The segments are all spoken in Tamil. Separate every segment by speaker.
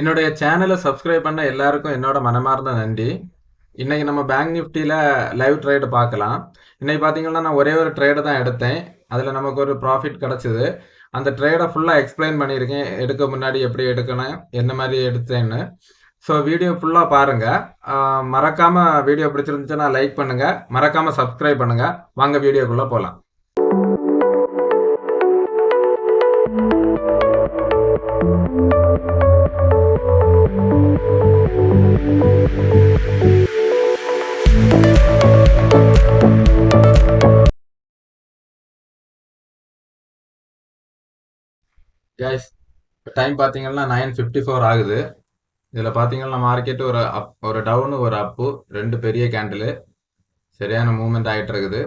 Speaker 1: என்னுடைய சேனலை சப்ஸ்கிரைப் பண்ண எல்லாருக்கும் என்னோட மனமார்ந்த நன்றி. இன்னைக்கு நம்ம பேங்க் நிஃப்டியில் லைவ் ட்ரேடு பார்க்கலாம். இன்னைக்கு பார்த்தீங்கன்னா நான் ஒரே ஒரு ட்ரேடு தான் எடுத்தேன். அதில் நமக்கு ஒரு ப்ராஃபிட் கிடச்சிது. அந்த ட்ரேடை ஃபுல்லாக எக்ஸ்பிளைன் பண்ணியிருக்கேன். எடுக்க முன்னாடி எப்படி எடுக்கணும், என்ன மாதிரி எடுத்தேன்னு. ஸோ வீடியோ ஃபுல்லாக பாருங்கள். மறக்காமல் வீடியோ பிடிச்சிருந்துச்சுன்னா லைக் பண்ணுங்கள், மறக்காமல் சப்ஸ்கிரைப் பண்ணுங்கள். வாங்க வீடியோக்குள்ளே போகலாம். கைஸ், டைம் பார்த்தீங்கன்னா 9:54 ஆகுது. இதில் பார்த்தீங்கன்னா மார்க்கெட்டு ஒரு டவுனு ஒரு அப்பு, ரெண்டு பெரிய கேண்டிலு, சரியான மூவ்மெண்ட் ஆகிட்டு இருக்குது.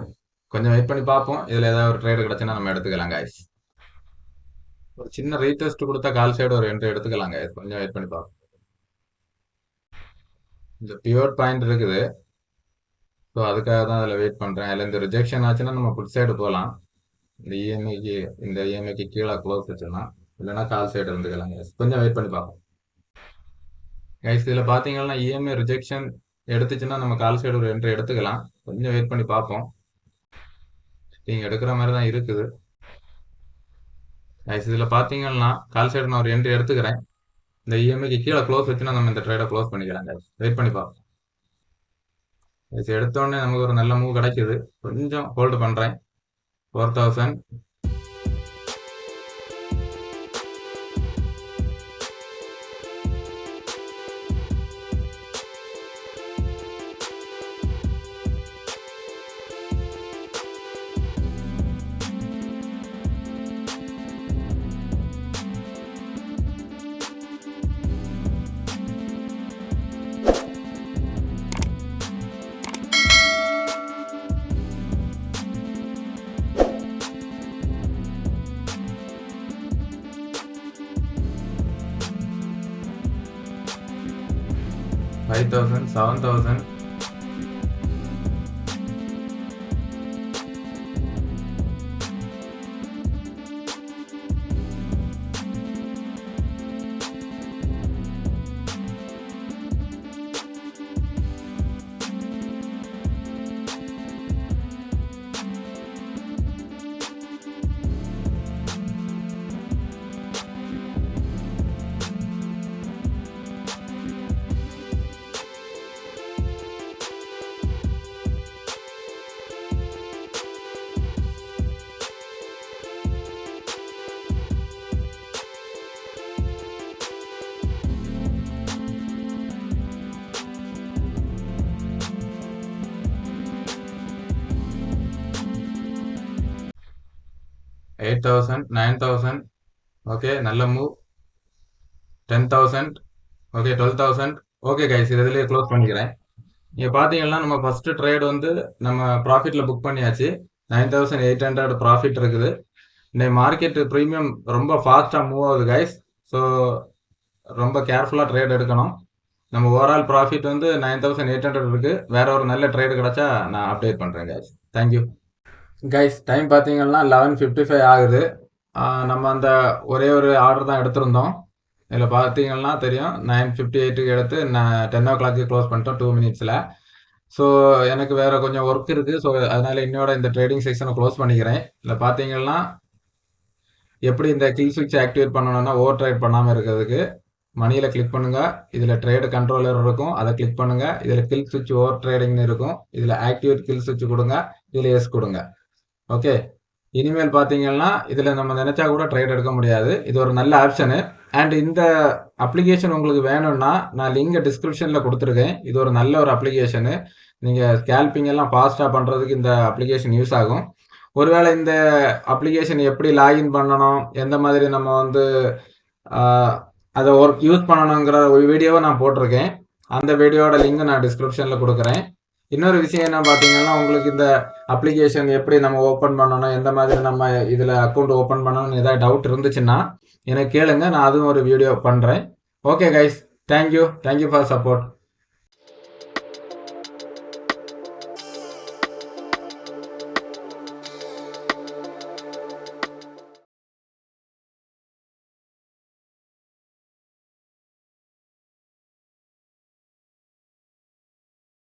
Speaker 1: கொஞ்சம் வெயிட் பண்ணி பார்ப்போம். இதில் ஏதாவது ஒரு ட்ரேடு கிடச்சுன்னா நம்ம எடுத்துக்கலாம் கைஸ். ஒரு சின்ன ரீடெஸ்ட் கொடுத்தா கால் சைடு ஒரு என்ட்ரி எடுத்துக்கலாம் கைஸ். கொஞ்சம் வெயிட் பண்ணி பார்ப்போம். இந்த பியூர் பாயிண்ட் இருக்குது, ஸோ அதுக்காக தான் அதில் வெயிட் பண்ணுறேன். அதில் இந்த ரிஜெக்ஷன் ஆச்சுன்னா நம்ம புட் சைடு போகலாம். இந்த இஎம்ஐக்கு கீழே க்ளோஸ் வச்சுன்னா, இல்லைன்னா கால் சைடு இருந்துக்கலாம் கைஸ். கொஞ்சம் வெயிட் பண்ணி பார்ப்போம் கைஸ். இதில் பார்த்தீங்கன்னா இஎம்ஐ ரிஜெக்ஷன் எடுத்துச்சுன்னா நம்ம கால் சைடு ஒரு என்ட்ரி எடுத்துக்கலாம். கொஞ்சம் வெயிட் பண்ணி பார்ப்போம். நீங்கள் எடுக்கிற மாதிரி தான் இருக்குது கைஸ். இதில் பார்த்தீங்கன்னா கால் சைடு நான் ஒரு என்ட்ரி எடுத்துக்கிறேன். இந்த இஎம்ஐக்கு கீழே க்ளோஸ் வச்சுன்னா நம்ம இந்த ட்ரேடை க்ளோஸ் பண்ணிக்கலாம் கைஸ். வெயிட் பண்ணி பார்ப்போம் கைஸ். எடுத்தோடனே நமக்கு ஒரு நல்ல மூவ் கிடைக்குது. கொஞ்சம் ஹோல்டு பண்ணுறேன். 4000, 5000, 7000, 8000, 9000. ஓகே, நல்ல மூவ். 10,000. ஓகே, 12,000. ஓகே கைஸ், இதுலேயே க்ளோஸ் பண்ணிக்கிறேன். நீங்கள் பார்த்தீங்கன்னா நம்ம ஃபஸ்ட்டு ட்ரேட் வந்து நம்ம ப்ராஃபிட்டில் புக் பண்ணியாச்சு. 9,800 ப்ராஃபிட் இருக்குது. இந்த மார்க்கெட்டு ப்ரீமியம் ரொம்ப ஃபாஸ்ட்டாக மூவ் ஆகுது கைஸ். ஸோ ரொம்ப கேர்ஃபுல்லாக ட்ரேட் எடுக்கணும். நம்ம ஓவரால் ப்ராஃபிட் வந்து 9,800 இருக்குது. வேற ஒரு நல்ல ட்ரேடு கிடச்சா நான் அப்டேட் பண்ணுறேன் கைஸ். Thank you guys. டைம் பார்த்தீங்கன்னா 11:55 ஆகுது. நம்ம அந்த ஒரே ஒரு ஆர்டர் தான் எடுத்திருந்தோம். இதில் பார்த்தீங்கன்னா தெரியும், 9:58க்கு எடுத்து நான் 10 o'clock க்ளோஸ் பண்ணிட்டோம் 2 minutesல. ஸோ எனக்கு வேறு கொஞ்சம் ஒர்க் இருக்குது. ஸோ அதனால் இன்னோட இந்த ட்ரேடிங் செக்ஷனை க்ளோஸ் பண்ணிக்கிறேன். இதில் பார்த்தீங்கன்னா எப்படி இந்த கில் ஸ்விட்ச் ஆக்டிவேட் பண்ணணும்னா ஓவர் ட்ரேட் பண்ணாமல் இருக்கிறதுக்கு மணியில் கிளிக் பண்ணுங்கள். இதில் ட்ரேடு கண்ட்ரோலர் இருக்கும், அதை கிளிக் பண்ணுங்கள். இதில் கில் ஸ்விட்ச் ஓவர் ட்ரேடிங்னு இருக்கும். இதில் ஆக்டிவேட் கில் ஸ்விட்ச் கொடுங்க, இதில் எஸ் கொடுங்க. ஓகே, இனிமேல் பார்த்தீங்கன்னா இதில் நம்ம நினச்சா கூட ட்ரேட் எடுக்க முடியாது. இது ஒரு நல்ல ஆப்ஷனு. அண்ட் இந்த அப்ளிகேஷன் உங்களுக்கு வேணும்னா நான் லிங்கை டிஸ்கிரிப்ஷனில் கொடுத்துருக்கேன். இது ஒரு நல்ல ஒரு அப்ளிகேஷனு. நீங்கள் ஸ்கேல்பிங் எல்லாம் ஃபாஸ்ட்டாக பண்ணுறதுக்கு இந்த அப்ளிகேஷன் யூஸ் ஆகும். ஒருவேளை இந்த அப்ளிகேஷன் எப்படி லாகின் பண்ணணும், எந்த மாதிரி நம்ம வந்து அதை ஒர்க் யூஸ் பண்ணணுங்கிற ஒரு வீடியோவை நான் போட்டிருக்கேன். அந்த வீடியோட லிங்க் நான் டிஸ்கிரிப்ஷனில் கொடுக்குறேன். இன்னொரு விஷயம் என்ன பார்த்தீங்கன்னா, உங்களுக்கு இந்த அப்ளிகேஷன் எப்படி நம்ம ஓப்பன் பண்ணணும், எந்த மாதிரி நம்ம இதில் அக்கௌண்ட் ஓப்பன் பண்ணணும்னு ஏதாவது டவுட் இருந்துச்சுன்னா எனக்கு கேளுங்க, நான் அதுவும் ஒரு வீடியோ பண்ணுறேன். Okay guys, thank you for support.